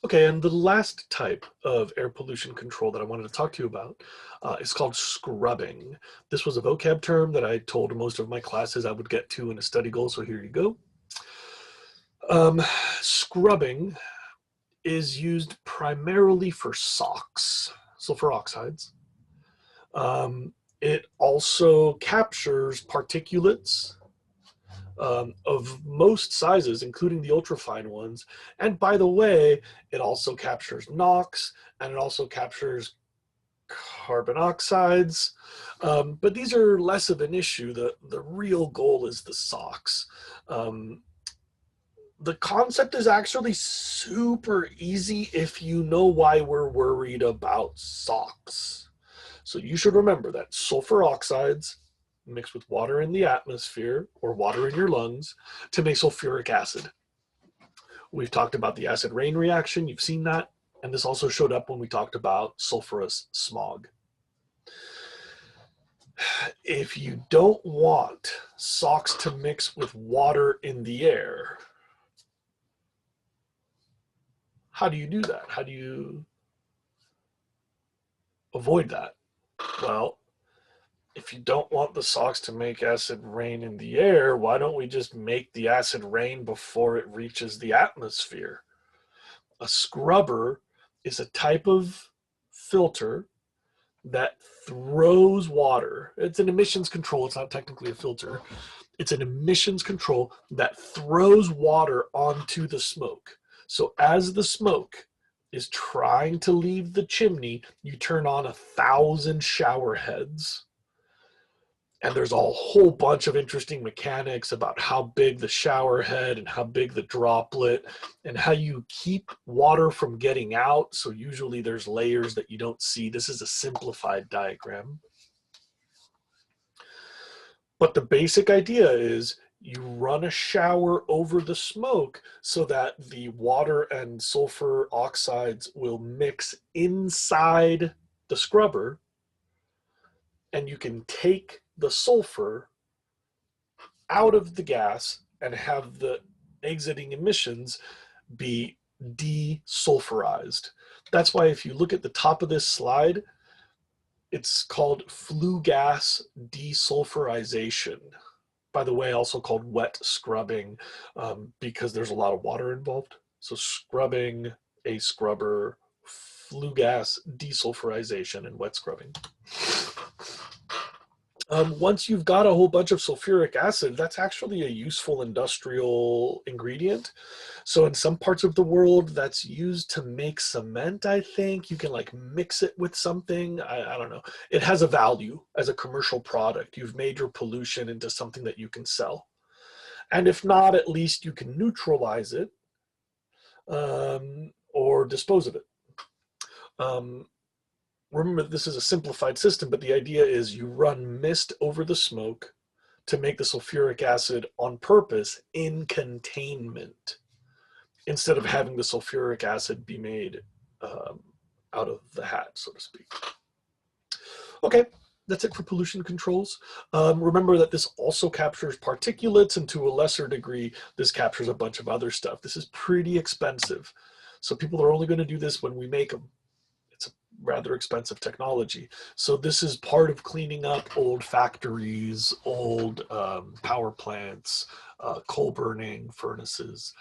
Okay, and the last type of air pollution control that I wanted to talk to you about is called scrubbing. This was a vocab term that I told most of my classes I would get to in a study goal, so here you go. Um, Scrubbing is used primarily for SOx, sulfur oxides. It also captures particulates of most sizes, including the ultrafine ones. And by the way, it also captures NOx and it also captures carbon oxides. But these are less of an issue. The real goal is the SOx. Um, the concept is actually super easy if you know why we're worried about SOx. So you should remember that sulfur oxides mixed with water in the atmosphere or water in your lungs to make sulfuric acid. We've talked about the acid rain reaction. You've seen that. And this also showed up when we talked about sulfurous smog. If you don't want SOx to mix with water in the air, how do you do that? How do you avoid that? Well, if you don't want the SOx to make acid rain in the air, why don't we just make the acid rain before it reaches the atmosphere? A scrubber is a type of filter that throws water. It's an emissions control. It's not technically a filter. It's an emissions control that throws water onto the smoke. So as the smoke is trying to leave the chimney, you turn on 1,000 shower heads. And there's a whole bunch of interesting mechanics about how big the shower head and how big the droplet and how you keep water from getting out. So usually there's layers that you don't see. This is a simplified diagram. But the basic idea is you run a shower over the smoke so that the water and sulfur oxides will mix inside the scrubber, and you can take the sulfur out of the gas and have the exiting emissions be desulfurized. That's why if you look at the top of this slide, it's called flue gas desulfurization. By the way, also called wet scrubbing, because there's a lot of water involved. So scrubbing, a scrubber, flue gas desulfurization, and wet scrubbing. Once you've got a whole bunch of sulfuric acid, that's actually a useful industrial ingredient. So in some parts of the world, that's used to make cement, I think. You can like mix it with something. I don't know. It has a value as a commercial product. You've made your pollution into something that you can sell. And if not, at least you can neutralize it or dispose of it. Remember, this is a simplified system, but the idea is you run mist over the smoke to make the sulfuric acid on purpose in containment instead of having the sulfuric acid be made out of the hat, so to speak. Okay, that's it for pollution controls. Remember that this also captures particulates, and to a lesser degree, this captures a bunch of other stuff. This is pretty expensive. So people are only going to do this when we make them. It's a rather expensive technology. So this is part of cleaning up old factories, old power plants, coal burning furnaces.